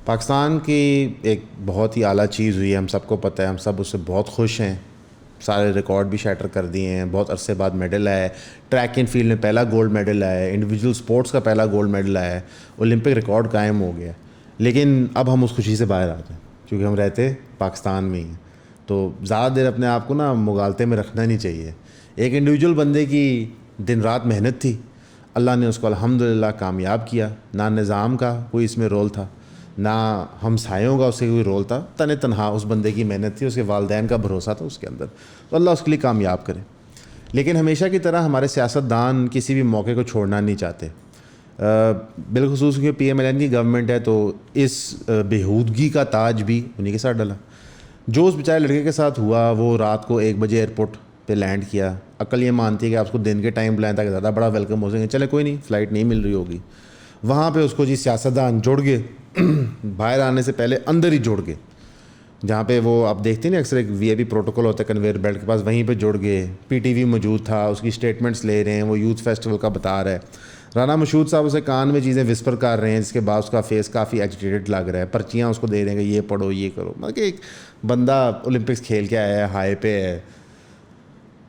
پاکستان کی ایک بہت ہی اعلیٰ چیز ہوئی ہے، ہم سب کو پتہ ہے، ہم سب اس سے بہت خوش ہیں. سارے ریکارڈ بھی شیٹر کر دیے ہیں، بہت عرصے بعد میڈل آیا ہے. ٹریک اینڈ فیلڈ میں پہلا گولڈ میڈل آیا ہے، انڈیویجول سپورٹس کا پہلا گولڈ میڈل آیا ہے، اولمپک ریکارڈ قائم ہو گیا. لیکن اب ہم اس خوشی سے باہر آ جائیں کیونکہ ہم رہتے پاکستان میں ہی ہیں. تو زیادہ دیر اپنے آپ کو نا مغالطے میں رکھنا نہیں چاہیے. ایک انڈیویجول بندے کی دن رات محنت تھی، اللہ نے اس کو الحمدللہ کامیاب کیا. نہ نظام کا کوئی اس میں رول تھا، نہ ہمسایوں کا اس سے کوئی رول تھا، تنہا اس بندے کی محنت تھی، اس کے والدین کا بھروسہ تھا اس کے اندر. تو اللہ اس کے لیے کامیاب کرے. لیکن ہمیشہ کی طرح ہمارے سیاستدان کسی بھی موقع کو چھوڑنا نہیں چاہتے، بالخصوص کیونکہ پی ایم ایل این کی گورنمنٹ ہے تو اس بےہودگی کا تاج بھی انہیں کے ساتھ ڈلا. جو اس بیچارے لڑکے کے ساتھ ہوا، وہ رات کو 1 بجے ایئرپورٹ پہ لینڈ کیا. عقل یہ مانتی ہے کہ آپ اس کو دن کے ٹائم بلائیں تاکہ زیادہ بڑا ویلکم ہو سکے. چلے کوئی نہیں، فلائٹ نہیں مل رہی ہوگی. وہاں پہ اس کو جی سیاستدان جوڑ گئے، باہر آنے سے پہلے اندر ہی جوڑ گئے. جہاں پہ وہ آپ دیکھتے ہیں نا اکثر ایک وی آئی پی پروٹوکول ہوتا ہے کنویئر بیلٹ کے پاس، وہیں پہ جوڑ گئے. پی ٹی وی موجود تھا، اس کی اسٹیٹمنٹس لے رہے ہیں، وہ یوتھ فیسٹیول کا بتا رہا ہے. رانا مشہود صاحب اسے کان میں چیزیں وسپر کر رہے ہیں، جس کے بعد اس کا فیس کافی ایجیٹیٹڈ لگ رہا ہے. پرچیاں اس کو دے رہے ہیں کہ یہ پڑھو یہ کرو. مطلب کہ ایک بندہ اولمپکس کھیل کے آیا ہے، ہائی پہ ہے،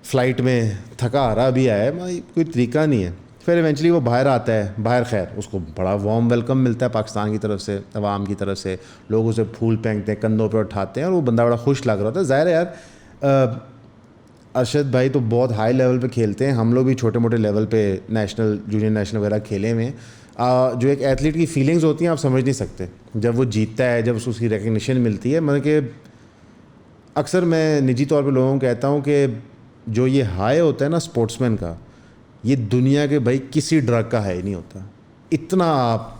فلائٹ میں تھکا ہارا بھی آیا ہے، کوئی طریقہ نہیں ہے. پھر ایونچولی وہ باہر آتا ہے. باہر خیر اس کو بڑا وارم ویلکم ملتا ہے پاکستان کی طرف سے، عوام کی طرف سے. لوگ اسے پھول پھینکتے ہیں، کندھوں پہ اٹھاتے ہیں، اور وہ بندہ بڑا خوش لگ رہا ہوتا ہے. ظاہر ہے یار ارشد بھائی تو بہت ہائی لیول پہ کھیلتے ہیں، ہم لوگ بھی چھوٹے موٹے لیول پہ نیشنل جونیئر نیشنل وغیرہ کھیلے ہوئے ہیں. جو ایک ایتھلیٹ کی فیلنگز ہوتی ہیں آپ سمجھ نہیں سکتے جب وہ جیتتا ہے، جب اس کی ریکگنیشن ملتی ہے. مطلب کہ اکثر میں نجی طور پہ لوگوں کو کہتا ہوں کہ جو یہ ہائی ہوتا ہے نا اسپورٹس مین کا، یہ دنیا کے بھائی کسی ڈرگ کا ہائی نہیں ہوتا. اتنا آپ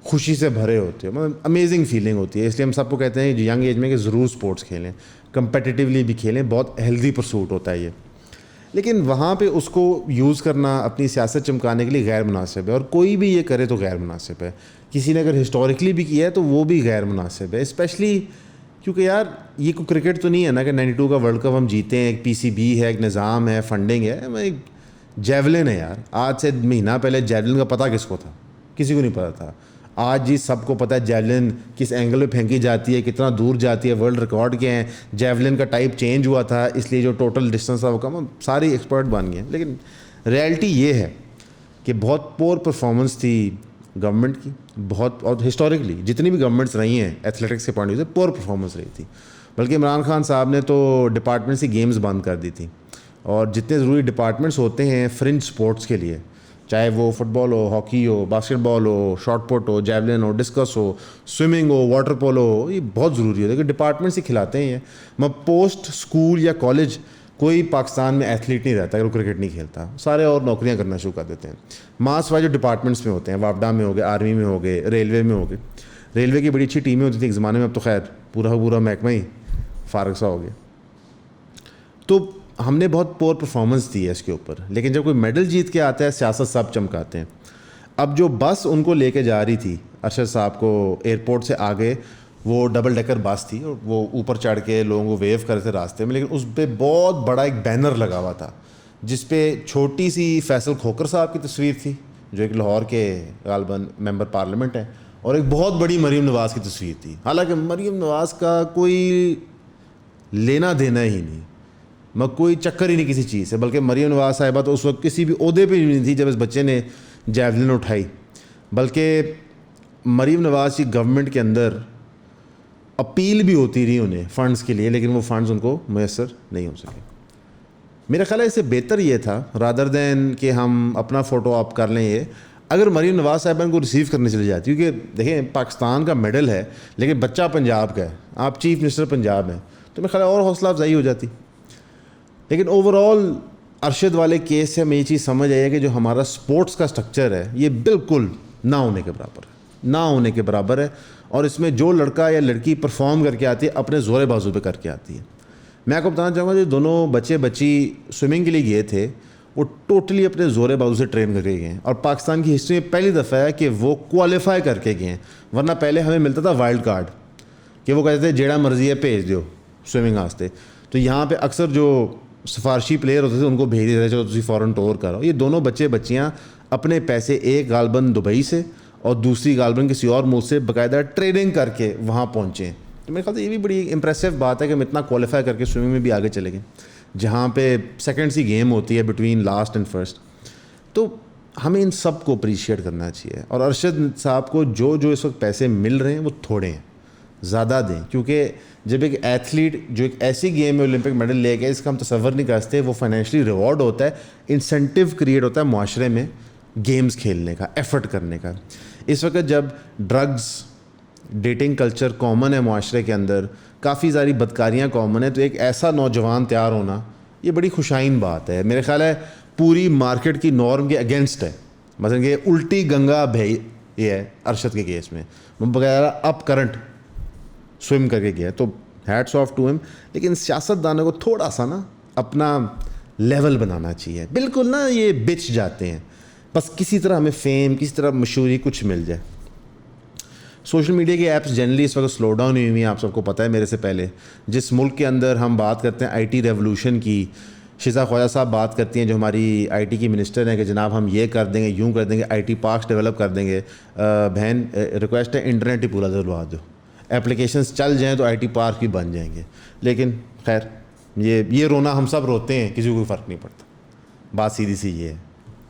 خوشی سے بھرے ہوتے ہو، مطلب امیزنگ فیلنگ ہوتی ہے. اس لیے ہم سب کو کہتے ہیں ینگ ایج میں کہ ضرور اسپورٹس کھیلیں، کمپیٹیٹیولی بھی کھیلیں، بہت ہیلدی پرسوٹ ہوتا ہے یہ. لیکن وہاں پہ اس کو یوز کرنا اپنی سیاست چمکانے کے لیے غیر مناسب ہے، اور کوئی بھی یہ کرے تو غیر مناسب ہے. کسی نے اگر ہسٹوریکلی بھی کیا ہے تو وہ بھی غیر مناسب ہے، اسپیشلی کیونکہ یار یہ کوئی کرکٹ تو نہیں ہے نا کہ 92 کا ورلڈ کپ ہم جیتے ہیں. ایک پی سی بی ہے، ایک نظام ہے، فنڈنگ ہے. جیولن ہے یار، آج سے مہینہ پہلے جیولن کا پتہ کس کو تھا؟ کسی کو نہیں پتہ تھا. آج جی سب کو پتہ ہے جیولن کس اینگل پہ پھینکی جاتی ہے، کتنا دور جاتی ہے، ورلڈ ریکارڈ کیا ہے. جیولن کا ٹائپ چینج ہوا تھا اس لیے جو ٹوٹل ڈسٹینس تھا وہ کم، ساری ایکسپرٹ بن گئے ہیں. لیکن ریئلٹی یہ ہے کہ بہت پور پرفارمنس تھی گورنمنٹ کی، بہت، اور ہسٹوریکلی جتنی بھی گورنمنٹس رہی ہیں ایتھلیٹکس کے پوائنٹ آف ویو سے پور پرفارمنس رہی تھی. بلکہ عمران خان صاحب نے تو ڈپارٹمنٹ سے گیمز بند کر دی تھی. اور جتنے ضروری ڈپارٹمنٹس ہوتے ہیں فرنج سپورٹس کے لیے، چاہے وہ فٹ بال ہو، ہاکی ہو، باسکٹ بال ہو، شاٹ پٹ ہو، جیولن ہو، ڈسکس ہو، سوئمنگ ہو، واٹر پولو ہو، یہ بہت ضروری ہوتا ہے کہ ڈپارٹمنٹس ہی کھلاتے ہیں. میں پوسٹ اسکول یا کالج کوئی پاکستان میں ایتھلیٹ نہیں رہتا اگر وہ کرکٹ نہیں کھیلتا. سارے اور نوکریاں کرنا شروع کر دیتے ہیں. ماس وائز جو ڈپارٹمنٹس میں ہوتے ہیں، وابڈا میں ہو گئے، آرمی میں ہو گئے، ریلوے میں ہو گئے. ریلوے کی بڑی اچھی ٹیمیں ہوتی تھیں ایک زمانے میں، اب تو خیر پورا محکمہ ہی فارغ سا ہو گیا. تو ہم نے بہت پور پرفارمنس دی ہے اس کے اوپر. لیکن جب کوئی میڈل جیت کے آتا ہے سیاست سب چمکاتے ہیں. اب جو بس ان کو لے کے جا رہی تھی ارشد صاحب کو ایئرپورٹ سے آگے، وہ ڈبل ڈیکر بس تھی اور وہ اوپر چڑھ کے لوگوں کو ویو کرتے تھے راستے میں. لیکن اس پہ بہت بڑا ایک بینر لگا ہوا تھا جس پہ چھوٹی سی فیصل کھوکر صاحب کی تصویر تھی جو ایک لاہور کے غالباً ممبر پارلیمنٹ ہیں، اور ایک بہت بڑی مریم نواز کی تصویر تھی. حالانکہ مریم نواز کا کوئی لینا دینا ہی نہیں، کوئی چکر ہی نہیں کسی چیز سے. بلکہ مریم نواز صاحبہ تو اس وقت کسی بھی عہدے پہ نہیں تھی جب اس بچے نے جیولن اٹھائی. بلکہ مریم نواز کی گورنمنٹ کے اندر اپیل بھی ہوتی رہی انہیں فنڈز کے لیے، لیکن وہ فنڈز ان کو میسر نہیں ہو سکے. میرا خیال ہے اس سے بہتر یہ تھا رادر دین کہ ہم اپنا فوٹو آپ کر لیں. یہ اگر مریم نواز صاحبہ کو ریسیو کرنے چلی جاتی، کیونکہ دیکھیں پاکستان کا میڈل ہے لیکن بچہ پنجاب کا ہے، آپ چیف منسٹر پنجاب ہیں، تو میرا خیال ہے اور حوصلہ افزائی ہو جاتی. لیکن اوور آل ارشد والے کیس سے ہمیں یہ چیز سمجھ آئی ہے کہ جو ہمارا سپورٹس کا سٹرکچر ہے یہ بالکل نہ ہونے کے برابر ہے، نہ ہونے کے برابر ہے. اور اس میں جو لڑکا یا لڑکی پرفارم کر کے آتی ہے اپنے زور بازو پہ کر کے آتی ہے. میں آپ کو بتانا چاہوں گا جو دونوں بچی سوئمنگ کے لیے گئے تھے وہ ٹوٹلی اپنے زور بازو سے ٹرین کر کے گئے ہیں، اور پاکستان کی ہسٹری میں پہلی دفعہ ہے کہ وہ کوالیفائی کر کے گئے ہیں. ورنہ پہلے ہمیں ملتا تھا وائلڈ کارڈ کہ وہ کہتے تھے جیڑا مرضی ہے بھیج دو سوئمنگ واسطے. تو یہاں پہ اکثر جو سفارشی پلیئر ہوتے تھے ان کو بھیج دیتے تھے چلو تسی فوراً ٹور کرو. یہ دونوں بچیاں اپنے پیسے، ایک غالباً دبئی سے اور دوسری غالباً کسی اور ملک سے باقاعدہ ٹریننگ کر کے وہاں پہنچے ہیں. تو میرے خیال سے یہ بھی بڑی امپریسو بات ہے کہ ہم اتنا کوالیفائی کر کے سوئمنگ میں بھی آگے چلے گئے, جہاں پہ سیکنڈ سی گیم ہوتی ہے بٹوین لاسٹ اینڈ فرسٹ. تو ہمیں ان سب کو اپریشیٹ کرنا چاہیے. اور ارشد صاحب کو جو اس وقت پیسے مل رہے ہیں وہ تھوڑے ہیں, زیادہ دیں, کیونکہ جب ایک ایتھلیٹ جو ایک ایسی گیم میں اولمپک میڈل لے گئے اس کا ہم تصور نہیں کر سکتے, وہ فائنینشلی ریوارڈ ہوتا ہے, انسینٹیو کریٹ ہوتا ہے معاشرے میں گیمز کھیلنے کا, ایفرٹ کرنے کا. اس وقت جب ڈرگز, ڈیٹنگ کلچر کامن ہے معاشرے کے اندر, کافی ساری بدکاریاں کامن ہیں, تو ایک ایسا نوجوان تیار ہونا یہ بڑی خوشائن بات ہے. میرے خیال ہے پوری مارکیٹ کی نارم کے اگینسٹ ہے. مثلا کہ الٹی گنگا بہی یہ ہے ارشد کے کیس میں, وہ بغیر اپ کرنٹ سوئم کر کے گیا, تو ہیٹس آف ٹو ہم. لیکن سیاست دانوں کو تھوڑا سا نا اپنا لیول بنانا چاہیے. بالکل نا یہ بچ جاتے ہیں, بس کسی طرح ہمیں فیم, کسی طرح مشہوری کچھ مل جائے. سوشل میڈیا کی ایپس جنرلی اس وقت سلو ڈاؤن ہوئی ہوئی ہیں, آپ سب کو پتہ ہے میرے سے پہلے. جس ملک کے اندر ہم بات کرتے ہیں آئی ٹی ریولوشن کی, شیزا خواجہ صاحب بات کرتی ہیں جو ہماری آئی ٹی کی منسٹر ہیں کہ جناب ہم یہ کر دیں گے, یوں کر دیں گے, آئی ٹی پارکس ڈیولپ کر دیں گے. بہن ریکویسٹ ہے انٹرنیٹ ہی پورا دلوا دو, اپلیکیشنز چل جائیں تو آئی ٹی پارک بھی بن جائیں گے. لیکن خیر یہ رونا ہم سب روتے ہیں, کسی کو کوئی فرق نہیں پڑتا. بات سیدھی سی یہ ہے,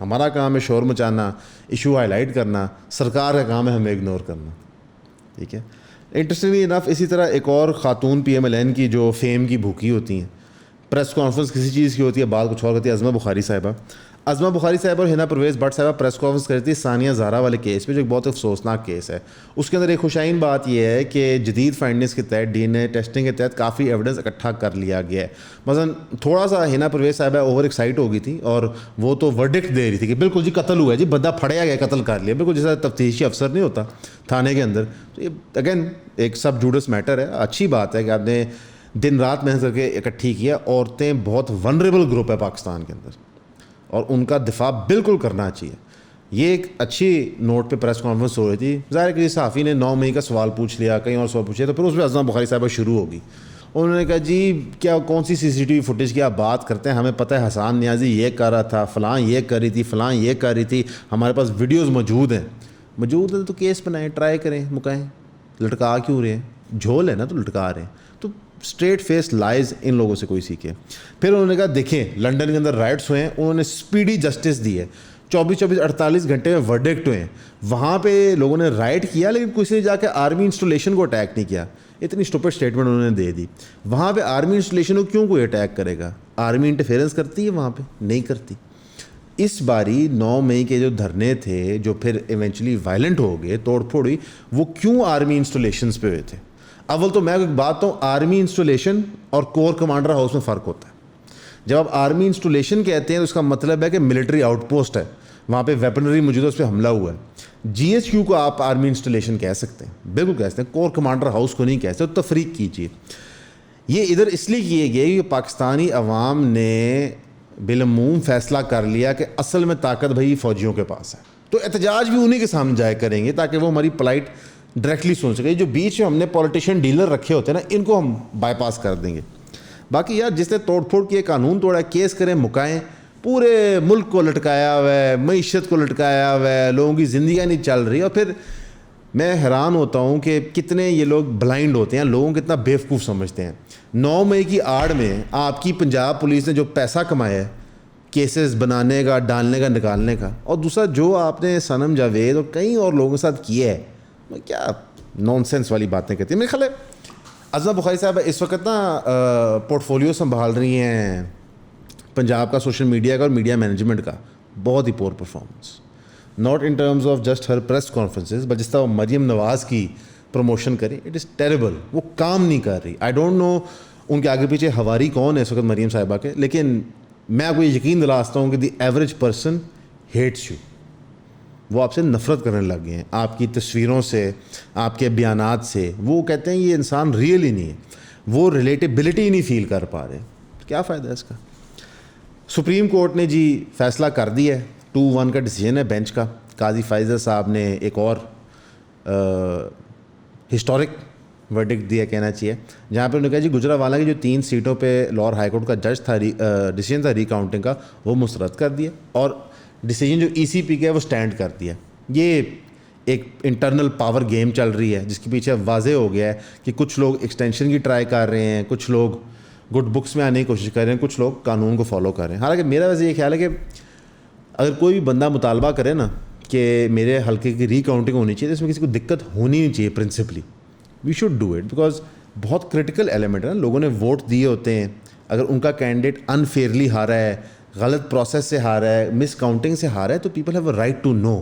ہمارا کام ہے شور مچانا, ایشو ہائی لائٹ کرنا, سرکار کا کام ہے ہمیں اگنور کرنا. ٹھیک ہے. انٹرسٹنگلی انف اسی طرح ایک اور خاتون پی ایم ایل این کی جو فیم کی بھوکی ہوتی ہیں, پریس کانفرنس کسی چیز کی ہوتی ہے, بات کچھ اور ہوتی ہے. عظمہ بخاری صاحبہ اور ہنا پرویز بٹ صاحبہ پریس کانفرنس کرتی ہے ثانیہ زہرا والے کیس پہ, جو ایک بہت افسوسناک کیس ہے. اس کے اندر ایک خوشائن بات یہ ہے کہ جدید فائنڈنگس کے تحت ڈی این اے ٹیسٹنگ کے تحت کافی ایویڈنس اکٹھا کر لیا گیا ہے. مثلاً تھوڑا سا ہنا پرویز صاحبہ اوور ایکسائٹ ہو گئی تھی, اور وہ تو ورڈکٹ دے رہی تھی کہ بالکل جی قتل ہوا ہے, جی بندہ پھڑیا گیا, قتل کر لیا, بالکل جیسا تفتیشی افسر نہیں ہوتا تھانے کے اندر. تو یہ اگین ایک سب جوڈس میٹر ہے. اچھی بات ہے کہ آپ نے دن رات محنت کر کے اکٹھی کیا. عورتیں بہت ونریبل گروپ ہے پاکستان کے اندر, اور ان کا دفاع بالکل کرنا چاہیے. یہ ایک اچھی نوٹ پہ پریس کانفرنس ہو رہی تھی. ظاہر ہے کہ صحافی نے 9 مئی کا سوال پوچھ لیا, کہیں اور سوال پوچھ لیا, تو پھر اس پہ عظمہ بخاری صاحبہ شروع ہوگی. انہوں نے کہا جی کیا کون سی سی سی ٹی وی فوٹیج کی آپ بات کرتے ہیں, ہمیں پتہ ہے حسان نیازی یہ کر رہا تھا, فلاں یہ کر رہی تھی, فلاں یہ کر رہی تھی, ہمارے پاس ویڈیوز موجود ہیں تو کیس بنائیں, ٹرائی کریں, مکائیں. لٹکا کیوں رہے ہیں, جھول ہے نا تو لٹکا رہے ہیں. تو اسٹریٹ فیس لائز ان لوگوں سے کوئی سیکھے. پھر انہوں نے کہا دیکھیں لنڈن کے اندر رائٹس ہوئے ہیں, انہوں نے اسپیڈی جسٹس دی ہے, 48 گھنٹے میں ورڈکٹ ہوئے ہیں. وہاں پہ لوگوں نے رائٹ کیا, لیکن کسی نے جا کے آرمی انسٹالیشن کو اٹیک نہیں کیا. اتنی اسٹوپڈ اسٹیٹمنٹ انہوں نے دے دی. وہاں پہ آرمی انسٹالیشن کو کیوں کوئی اٹیک کرے گا؟ آرمی انٹرفیئرنس کرتی ہے وہاں پہ؟ نہیں کرتی. اس باری 9 مئی کے جو دھرنے تھے جو پھر ایونچولی وائلنٹ ہو گئے, توڑ پھوڑ ہوئی, وہ کیوں آرمی انسٹالیشنز پہ ہوئے تھے؟ اول تو میں ایک بات ہوں, آرمی انسٹالیشن اور کور کمانڈر ہاؤس میں فرق ہوتا ہے. جب آپ آرمی انسٹالیشن کہتے ہیں تو اس کا مطلب ہے کہ ملٹری آؤٹ پوسٹ ہے, وہاں پہ ویپنری موجود ہے, اس پہ حملہ ہوا ہے. جی ایچ کیو کو آپ آرمی انسٹالیشن کہہ سکتے ہیں, بالکل کہہ سکتے ہیں, کور کمانڈر ہاؤس کو نہیں کہہ سکتے. تو تفریق کیجیے. یہ ادھر اس لیے کیے گئے کہ پاکستانی عوام نے بالعموم فیصلہ کر لیا کہ اصل میں طاقت بھائی فوجیوں کے پاس ہے, تو احتجاج بھی انہی کے سامنے جائے کریں گے تاکہ وہ ہماری پلائٹ ڈائریکٹلی سن سکے. جو بیچ میں ہم نے پولیٹیشین ڈیلر رکھے ہوتے ہیں نا, ان کو ہم بائی پاس کر دیں گے. باقی یار جس نے توڑ پھوڑ کیے, قانون توڑا, کیس کریں, مکائیں. پورے ملک کو لٹکایا ہوا ہے, معیشت کو لٹکایا ہوا ہے, لوگوں کی زندگیاں نہیں چل رہی. اور پھر میں حیران ہوتا ہوں کہ کتنے یہ لوگ بلائنڈ ہوتے ہیں, لوگوں کو اتنا بیوقوف سمجھتے ہیں. 9 مئی کی آڑ میں آپ کی پنجاب پولیس نے جو پیسہ کمایا ہے کیسز بنانے کا, ڈالنے کا, نکالنے کا, اور دوسرا جو آپ نے صنم جاوید اور کئی اور لوگوں کے ساتھ کیا ہے, کیا نان سینس والی باتیں کرتی ہیں. میرے خیال ہے عظمہ بخاری صاحب اس وقت نا پورٹ فولیو سنبھال رہی ہیں پنجاب کا, سوشل میڈیا کا اور میڈیا مینجمنٹ کا. بہت ہی poor performance, not in terms of just Hare press conferences, but جس طرح مریم نواز کی پروموشن کریں, اٹ از ٹیریبل. وہ کام نہیں کر رہی. آئی ڈونٹ نو ان کے آگے پیچھے ہواری کون ہے اس وقت مریم صاحبہ کے, لیکن میں آپ کو یہ یقین دلاتا ہوں کہ the average person hates you. وہ آپ سے نفرت کرنے لگ گئے ہیں, آپ کی تصویروں سے, آپ کے بیانات سے. وہ کہتے ہیں یہ انسان ریئل ہی نہیں ہے, وہ ریلیٹیبلٹی ہی نہیں فیل کر پا رہے. کیا فائدہ ہے اس کا؟ سپریم کورٹ نے جی فیصلہ کر دیا ہے, 2-1 کا ڈیسیجن ہے بینچ کا. قاضی فائزہ صاحب نے ایک اور ہسٹورک ورڈکٹ دیا کہنا چاہیے, جہاں پہ انہوں نے کہا جی گجرانوالہ کی جو 3 سیٹوں پہ لاہور ہائی کورٹ کا جج تھا, ڈیسیجن تھا ریکاؤنٹنگ کا, وہ مسترد کر دیا, اور ڈیسیجن جو ای سی پی کا ہے وہ سٹینڈ کر دیا. یہ ایک انٹرنل پاور گیم چل رہی ہے جس کے پیچھے واضح ہو گیا ہے کہ کچھ لوگ ایکسٹینشن کی ٹرائی کر رہے ہیں, کچھ لوگ گڈ بکس میں آنے کی کوشش کر رہے ہیں, کچھ لوگ قانون کو فالو کر رہے ہیں. حالانکہ میرا ویسے یہ خیال ہے کہ اگر کوئی بھی بندہ مطالبہ کرے نا کہ میرے حلقے کی ری کاؤنٹنگ ہونی چاہیے, تو اس میں کسی کو دقت ہونی نہیں چاہیے principally. We should do it because بہت کرٹیکل ایلیمنٹ ہے نا. لوگوں نے ووٹ دیے ہوتے ہیں, اگر ان کا کینڈیڈیٹ انفیئرلی ہارا ہے, غلط پروسیس سے ہارا ہے, مس کاؤنٹنگ سے ہارا ہے, تو people have a right to know.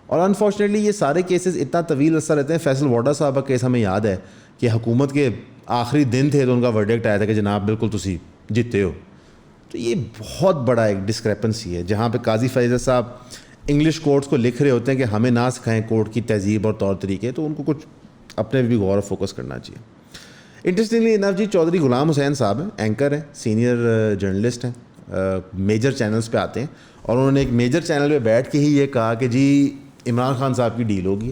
اور انفارچونیٹلی یہ سارے کیسز اتنا طویل عرصہ رہتے ہیں. فیصل واڈا صاحب کا کیس ہمیں یاد ہے کہ حکومت کے آخری دن تھے تو ان کا ورڈکٹ آیا تھا کہ جناب بالکل تسی جیتے ہو. تو یہ بہت بڑا ایک ڈسکریپنسی ہے جہاں پہ قاضی فیض صاحب انگلش کورٹس کو لکھ رہے ہوتے ہیں کہ ہمیں نہ سکھائیں کورٹ کی تہذیب اور طور طریقے, تو ان کو کچھ اپنے بھی غور و فوکس کرنا چاہیے. انٹرسٹنگلی انف جی چودھری غلام حسین صاحب ہیں, اینکر ہیں, سینئر جرنلسٹ ہیں, میجر چینلز پہ آتے ہیں, اور انہوں نے ایک میجر چینل پہ بیٹھ کے ہی یہ کہا کہ جی عمران خان صاحب کی ڈیل ہوگی,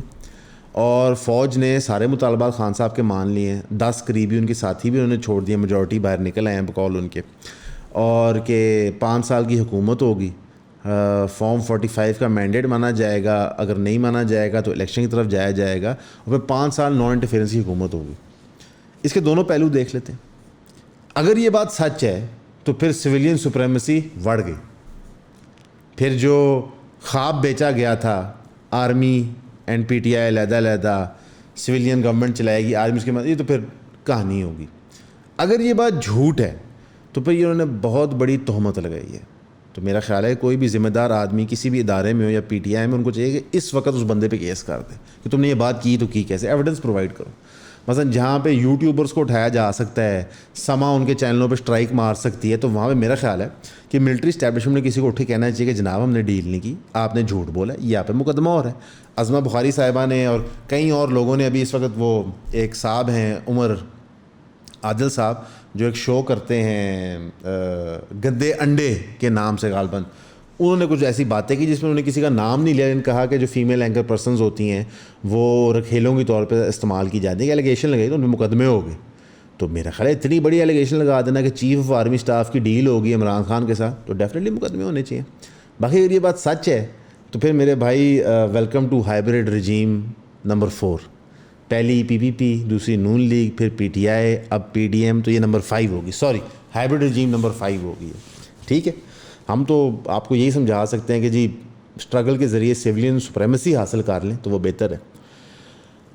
اور فوج نے سارے مطالبات خان صاحب کے مان لیے ہیں. 10 قریبی ان کے ساتھی بھی انہوں نے چھوڑ دیے, میجورٹی باہر نکل آئے ہیں بقول ان کے, اور کہ 5 سال کی حکومت ہوگی, فارم 45 کا مینڈیٹ مانا جائے گا, اگر نہیں مانا جائے گا تو الیکشن کی طرف جایا جائے گا, اور پھر 5 سال نان انٹرفیئرنس کی حکومت ہوگی. اس کے دونوں پہلو دیکھ لیتے ہیں. اگر یہ بات سچ ہے تو پھر سویلین سپریمیسی بڑھ گئی. پھر جو خواب بیچا گیا تھا army and P T I علیحدہ سویلین گورنمنٹ چلائے گی, آرمی اس کے بعد, یہ تو پھر کہانی ہوگی. اگر یہ بات جھوٹ ہے تو پھر انہوں نے بہت بڑی تہمت لگائی ہے. تو میرا خیال ہے کوئی بھی ذمہ دار آدمی کسی بھی ادارے میں ہو یا پی ٹی آئی میں, ان کو چاہیے کہ اس وقت اس بندے پہ کیس کر دیں کہ تم نے یہ بات کی تو کی کیسے, ایویڈنس پرووائڈ کرو. مثلا جہاں پہ یوٹیوبرس کو اٹھایا جا سکتا ہے, سما ان کے چینلوں پہ اسٹرائک مار سکتی ہے, تو وہاں پہ میرا خیال ہے کہ ملٹری اسٹیبلشمنٹ نے کسی کو اٹھ کے کہنا چاہیے کہ جناب ہم نے ڈیل نہیں کی, آپ نے جھوٹ بولا, یہ آپ پہ مقدمہ اور ہے. عظمہ بخاری صاحبہ نے اور کئی اور لوگوں نے, ابھی اس وقت وہ ایک صاحب ہیں عمر عادل صاحب جو ایک شو کرتے ہیں گندے انڈے کے نام سے غالباً, انہوں نے کچھ ایسی باتیں کی جس میں انہوں نے کسی کا نام نہیں لیا, لیکن کہا کہ جو فیمیل اینکر پرسنز ہوتی ہیں وہ رکھیلوں کی طور پہ استعمال کی جاتی ہے. ایلیگیشن لگائی تو ان میں مقدمے ہو گئے. تو میرا خیال ہے اتنی بڑی ایلیگیشن لگا دینا کہ چیف آف آرمی اسٹاف کی ڈیل ہوگی عمران خان کے ساتھ, تو ڈیفینیٹلی مقدمے ہونے چاہیے. باقی اگر یہ بات سچ ہے تو پھر میرے بھائی welcome to hybrid regime number 4. پہلی پی پی پی, دوسری نون لیگ, پھر پی ٹی آئی, اب پی ڈی ایم, تو یہ نمبر 5 ہوگی. سوری, ہائبرڈ رجیم نمبر 5 ہوگی. ٹھیک ہے, ہم تو آپ کو یہی سمجھا سکتے ہیں کہ جی اسٹرگل کے ذریعے سویلین سپریمیسی حاصل کر لیں تو وہ بہتر ہے.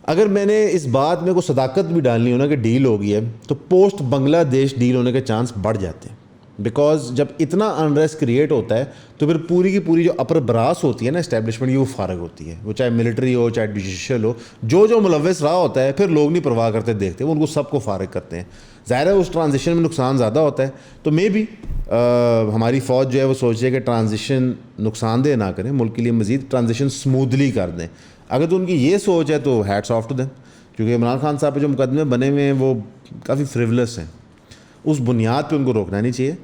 اگر میں نے اس بات میں کوئی صداقت بھی ڈالنی ہو نا کہ ڈیل ہو گئی ہے, تو پوسٹ بنگلہ دیش ڈیل ہونے کے چانس بڑھ جاتے ہیں. بیکاز جب اتنا انریسٹ کریٹ ہوتا ہے تو پھر پوری کی پوری جو اپر براس ہوتی ہے نا اسٹیبلشمنٹ کی, وہ فارغ ہوتی ہے. وہ چاہے ملٹری ہو چاہے جوڈیشل ہو, جو ملوث رہا ہوتا ہے پھر لوگ نہیں پرواہ کرتے دیکھتے, وہ ان کو سب کو فارغ کرتے ہیں. ظاہر ہے اس ٹرانزیشن میں نقصان زیادہ ہوتا ہے, تو مے بھی ہماری فوج جو ہے وہ سوچ رہی ہے کہ ٹرانزیشن نقصان دہ نہ کریں, ملک کے لیے مزید ٹرانزیشن سموتھلی کر دیں. اگر تو ان کی یہ سوچ ہے تو ہیٹس آف ٹو دیم, کیونکہ عمران خان صاحب پہ جو مقدمے بنے ہوئے ہیں وہ کافی فریولس ہیں. اس بنیاد پہ ان کو روکنا نہیں چاہیے.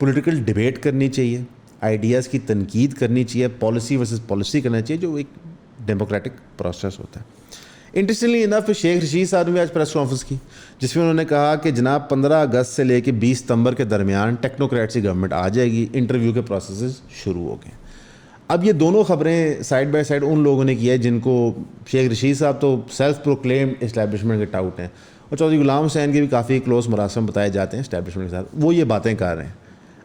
پولیٹیکل ڈبیٹ کرنی چاہیے, آئیڈیاز کی تنقید کرنی چاہیے, پالیسی ورسز پالیسی کرنا چاہیے, جو ایک ڈیموکریٹک پروسیس ہوتا ہے. انٹرسٹنگلی انف شیخ رشید صاحب نے بھی آج پریس کانفرنس کی جس میں انہوں نے کہا کہ جناب 15 اگست سے لے کے 20 ستمبر کے درمیان ٹیکنوکریٹس کی گورنمنٹ آ جائے گی, انٹرویو کے پروسیسز شروع ہو گئے. اب یہ دونوں خبریں سائڈ بائی سائڈ ان لوگوں نے کیا ہے جن کو شیخ رشید صاحب تو سیلف پروکلیمڈ اسٹیبلشمنٹ کے ٹاؤٹ ہیں, اور چودھری غلام حسین کے بھی کافی کلوز مراسم بتائے جاتے ہیں اسٹیبلشمنٹ کے ساتھ, وہ یہ باتیں کر رہے ہیں.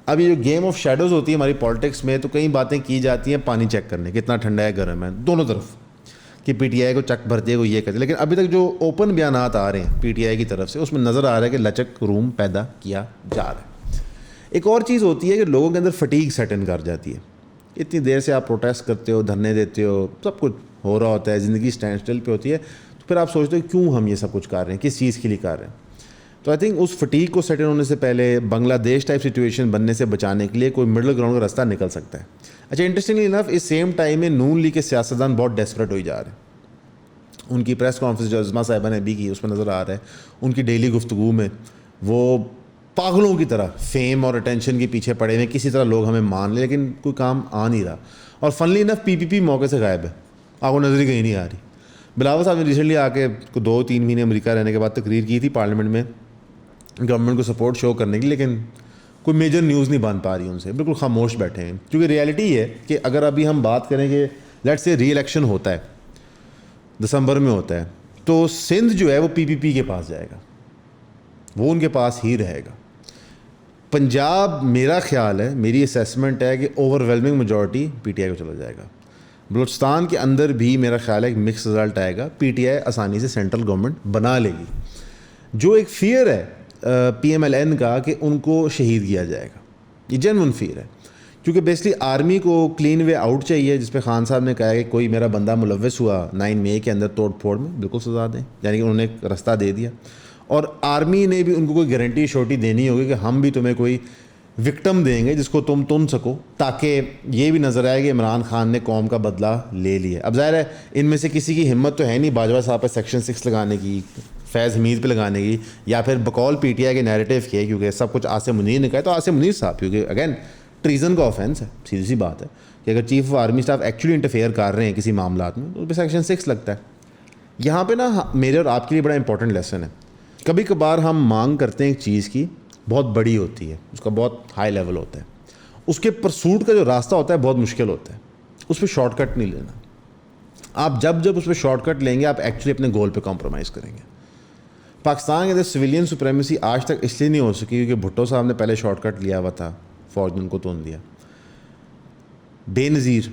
اب یہ جو گیم آف شیڈوز ہوتی ہے ہماری پالیٹکس میں, تو کئی باتیں کی جاتی ہیں پانی چیک کرنے کتنا ٹھنڈا ہے گرم ہے, دونوں طرف, کہ پی ٹی آئی کو چک بھرتی ہے, کو یہ کہتے ہیں. لیکن ابھی تک جو اوپن بیانات آ رہے ہیں پی ٹی آئی کی طرف سے, اس میں نظر آ رہا ہے کہ لچک روم پیدا کیا جا رہا ہے. ایک اور چیز ہوتی ہے کہ لوگوں کے اندر فٹیگ سیٹ ان کر جاتی ہے. اتنی دیر سے آپ پروٹیسٹ کرتے ہو, دھرنے دیتے ہو, سب کچھ ہو رہا ہوتا ہے, زندگی اسٹینڈ اسٹل پہ ہوتی ہے, تو پھر آپ سوچتے ہو کیوں ہم یہ سب کچھ کر رہے ہیں, کس چیز کے لیے کر رہے ہیں. تو آئی تھنک اس فٹیگ کو سیٹ ان ہونے سے پہلے بنگلہ دیش ٹائپ سچویشن بننے سے بچانے کے لیے کوئی مڈل گراؤنڈ کا راستہ نکل سکتا ہے. اچھا, انٹرسٹنگلی انف اس سیم ٹائم میں نون لیگ کے سیاستدان بہت ڈیسپریٹ ہوئی جا رہے ہیں. ان کی پریس کانفرنس جو عظمہ صاحبہ نے بھی کی, اس میں نظر آ رہا ہے ان کی ڈیلی گفتگو میں وہ پاگلوں کی طرح فیم اور اٹینشن کے پیچھے پڑے ہوئے, کسی طرح لوگ ہمیں مان لیں, لیکن کوئی کام آ نہیں رہا. اور فنلی انف پی پی پی موقع سے غائب ہے, آپ کو نظر ہی کہیں نہیں آ رہی. بلاول صاحب نے ریسنٹلی آ کے 2-3 مہینے امریکہ رہنے کے بعد تقریر کی تھی پارلیمنٹ میں گورنمنٹ کو سپورٹ شو کرنے کی, لیکن کوئی میجر نیوز نہیں بن پا رہی ان سے, بالکل خاموش بیٹھے ہیں. کیونکہ ریئلٹی ہے کہ اگر ابھی ہم بات کریں کہ لیٹس سے ری الیکشن ہوتا ہے دسمبر میں ہوتا ہے. تو سندھ جو ہے وہ PPP کے پاس جائے گا, وہ ان کے پاس ہی رہے گا. پنجاب میرا خیال ہے, میری اسیسمنٹ ہے کہ اوور ویلمنگ میجورٹی PTI کو چلا جائے گا. بلوچستان کے اندر بھی میرا خیال ہے ایک مکس رزلٹ آئے گا, PTI آسانی سے سینٹرل گورنمنٹ بنا لے گی. جو ایک فیئر ہے PMLN کا کہ ان کو شہید کیا جائے گا, یہ جینون فیئر ہے, کیونکہ بیسکلی آرمی کو کلین وے آؤٹ چاہیے, جس پہ خان صاحب نے کہا ہے کہ کوئی میرا بندہ ملوث ہوا 9 مئی کے اندر توڑ پھوڑ میں, بالکل سزا دیں, یعنی کہ انہوں نے ایک رستہ دے دیا. اور آرمی نے بھی ان کو کوئی گارنٹی شورٹی دینی ہوگی کہ ہم بھی تمہیں کوئی وکٹم دیں گے جس کو تم تن سکو, تاکہ یہ بھی نظر آئے کہ عمران خان نے قوم کا بدلہ لے لیا. اب ظاہر ہے ان میں سے کسی کی ہمت تو ہے نہیں باجوہ صاحب پہ سیکشن 6 لگانے کی, فیض حمید پہ لگانے کی, یا پھر بقول PTI کے نیریٹیو کے, کیونکہ سب کچھ عاصم منیر نے کہا ہے. تو عاصم منیر صاحب, کیونکہ اگین ٹریزن کا آفینس ہے, سیدھی سی بات ہے کہ اگر chief of army staff actually interfere کر رہے ہیں کسی معاملات میں تو اس پہ سیکشن 6 لگتا ہے. یہاں پہ نا میرے اور آپ کے لیے بڑا امپورٹنٹ لیسن ہے. کبھی کبھار ہم مانگ کرتے ہیں ایک چیز کی, بہت بڑی ہوتی ہے, اس کا بہت ہائی لیول ہوتا ہے, اس کے پرسوٹ کا جو راستہ ہوتا ہے بہت مشکل ہوتا ہے, اس پہ شارٹ کٹ نہیں لینا. آپ جب اس پہ شارٹ کٹ لیں گے آپ ایکچولی اپنے گول پہ کمپرومائز کریں گے. پاکستان کے اندر سویلین سپریمیسی آج تک اس لیے نہیں ہو سکی کیونکہ بھٹو صاحب نے پہلے شارٹ کٹ لیا ہوا تھا, فوج نے ان کو تون دیا. بے نظیر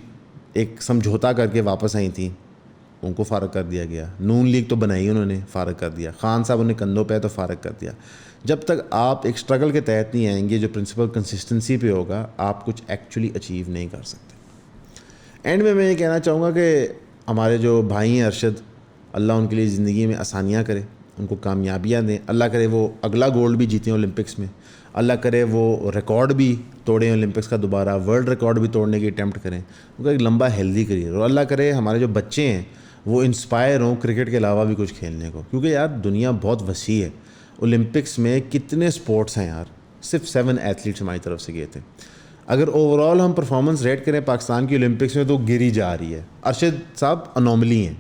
ایک سمجھوتا کر کے واپس آئی تھیں, ان کو فارغ کر دیا گیا. نون لیگ تو بنائی انہوں نے, فارغ کر دیا. خان صاحب انہیں کندھوں پہ تو فارغ کر دیا. جب تک آپ ایک اسٹرگل کے تحت نہیں آئیں گے جو پرنسپل کنسسٹنسی پہ ہوگا, آپ کچھ ایکچولی اچیو نہیں کر سکتے. اینڈ میں یہ کہنا چاہوں گا کہ ہمارے جو بھائی ہیں ارشد, اللہ ان کے لیے زندگی میں آسانیاں کرے, ان کو کامیابیاں دیں. اللہ کرے وہ اگلا گولڈ بھی جیتیں اولمپکس میں, اللہ کرے وہ ریکارڈ بھی توڑیں اولمپکس کا, دوبارہ ورلڈ ریکارڈ بھی توڑنے کی اٹیمپٹ کریں, ان کا ایک لمبا ہیلدی کریئر. اور اللہ کرے ہمارے جو بچے ہیں وہ انسپائر ہوں کرکٹ کے علاوہ بھی کچھ کھیلنے کو, کیونکہ یار دنیا بہت وسیع ہے. اولمپکس میں کتنے سپورٹس ہیں یار, صرف 7 ایتھلیٹس ہماری طرف سے گئے تھے. اگر اوور آل ہم پرفارمنس ریٹ کریں پاکستان کی اولمپکس میں تو گری جا رہی ہے. ارشد صاحب انوملی ہیں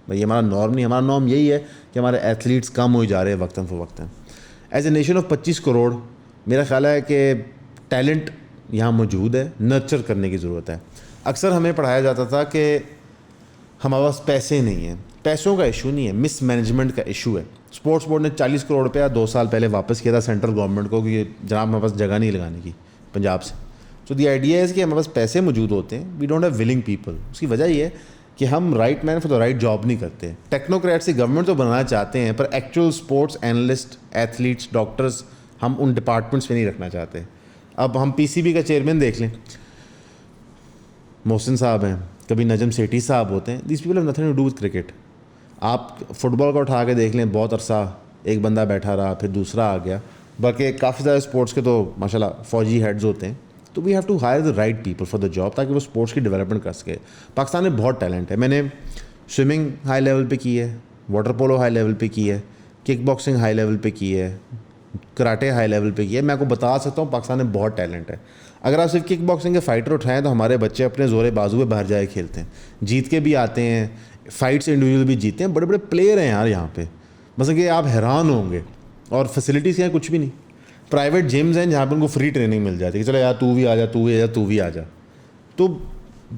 بھائی, ہمارا نارم نہیں, ہمارا نارم یہی ہے کہ ہمارے ایتھلیٹس کم ہوئی جا رہے ہیں وقتاً فوقتاً. As a nation of 25 crore میرا خیال ہے کہ ٹیلنٹ یہاں موجود ہے, نرچر کرنے کی ضرورت ہے. اکثر ہمیں پڑھایا جاتا تھا کہ ہمارے پاس پیسے نہیں ہیں. پیسوں کا ایشو نہیں ہے, مس مینجمنٹ کا ایشو ہے. اسپورٹس بورڈ نے 40 کروڑ روپیہ 2 سال پہلے واپس کیا تھا سینٹرل گورنمنٹ کو کہ جناب ہمارے پاس جگہ نہیں لگانے کی پنجاب سے. سو دی آئیڈیا ہے کہ ہمارے پاس پیسے موجود ہوتے ہیں, we don't have willing people. اس کی وجہ یہ ہے کہ ہم right man for the right job نہیں کرتے. ٹیکنوکریٹس کی گورنمنٹ تو بنانا چاہتے ہیں پر actual sports analyst, athletes, doctors ہم ان ڈپارٹمنٹس میں نہیں رکھنا چاہتے. اب ہم PCB کا چیئرمین دیکھ لیں, محسن صاحب ہیں, کبھی نجم سیٹھی صاحب ہوتے ہیں. These people have nothing to do with cricket. آپ فٹ بال کا اٹھا کے دیکھ لیں, بہت عرصہ ایک بندہ بیٹھا رہا, پھر دوسرا آ گیا. باقی کافی زیادہ اسپورٹس کے تو ماشاء اللہ فوجی ہیڈز ہوتے ہیں. تو we have to hire the right people for the job تاکہ وہ اسپورٹس کی ڈیولپمنٹ کر سکے. پاکستان میں بہت ٹیلنٹ ہے. میں نے سوئمنگ ہائی لیول پہ کی ہے, واٹر پولو ہائی لیول پہ کی ہے, کک باکسنگ ہائی لیول پہ کی ہے, کراٹے ہائی لیول پہ کی ہے. میں آپ کو بتا سکتا ہوں پاکستان میں بہت ٹیلنٹ ہے. اگر آپ صرف کک باکسنگ کے فائٹر اٹھائیں تو ہمارے بچے اپنے زورے بازو پہ باہر جائے کھیلتے ہیں, جیت کے بھی آتے ہیں, فائٹس انڈیویجول بھی جیتے ہیں. بڑے بڑے پلیئر ہیں یار یہاں پہ, مثلا کہ آپ حیران ہوں گے. اور فیسلٹیز ہیں کچھ بھی نہیں. پرائیویٹ جمز ہیں جہاں پہ ان کو فری ٹریننگ مل جاتی ہے کہ چلو یار تو بھی آ جا, تو بھی آ جا, تو بھی آ جا. تو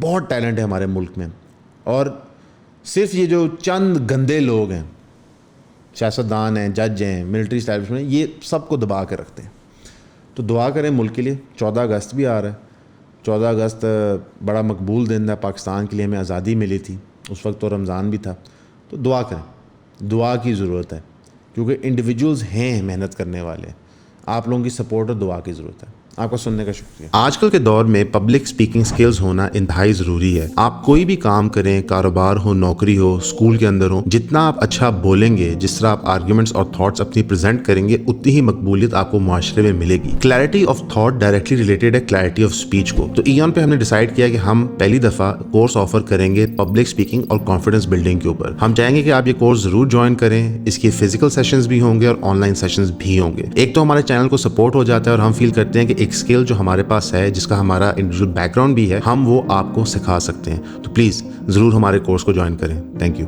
بہت ٹیلنٹ ہے ہمارے ملک میں. اور صرف یہ جو چند گندے لوگ ہیں, سیاستدان ہیں, جج ہیں, ملٹری اسٹیبلشمنٹ, یہ سب کو دبا کے رکھتے ہیں. تو دعا کریں ملک کے لیے. 14 اگست بھی آ رہا ہے. 14 اگست بڑا مقبول دن تھا پاکستان کے لیے, ہمیں آزادی ملی تھی, اس وقت تو رمضان بھی تھا. تو دعا کریں, دعا کی ضرورت ہے کیونکہ انڈیویجولز ہیں محنت کرنے والے. آپ لوگوں کی سپورٹ اور دعا کی ضرورت ہے. آپ کو سننے کا شکریہ. آج کل کے دور میں پبلک اسپیکنگ سکلز ہونا انتہائی ضروری ہے. آپ کوئی بھی کام کریں, کاروبار ہو, نوکری ہو, اسکول کے اندر ہو, جتنا آپ اچھا بولیں گے, جس طرح آپ آرگیومنٹس اور تھاٹس اپنی پریزنٹ کریں گے, اتنی ہی مقبولیت آپ کو معاشرے میں ملے گی. Clarity of thought directly related ہے کلیئرٹی آف اسپیچ کو. تو ایون پہ ہم نے ڈیسائیڈ کیا کہ ہم پہلی دفعہ کورس آفر کریں گے پبلک اسپیکنگ اور کانفیڈنس بلڈنگ کے اوپر. ہم چاہیں گے کہ آپ یہ کورس ضرور جوائن کریں. اس کی فزیکل سیشنز بھی ہوں گے اور آن لائن سیشنز بھی ہوں گے. ایک تو ہمارے چینل کو سپورٹ ہو جاتا ہے اور ہم فیل کرتے ہیں کہ ایک اسکل جو ہمارے پاس ہے, جس کا ہمارا انڈیویجول بیک گراؤنڈ بھی ہے, ہم وہ آپ کو سکھا سکتے ہیں. تو پلیز ضرور ہمارے کورس کو جوائن کریں. Thank you.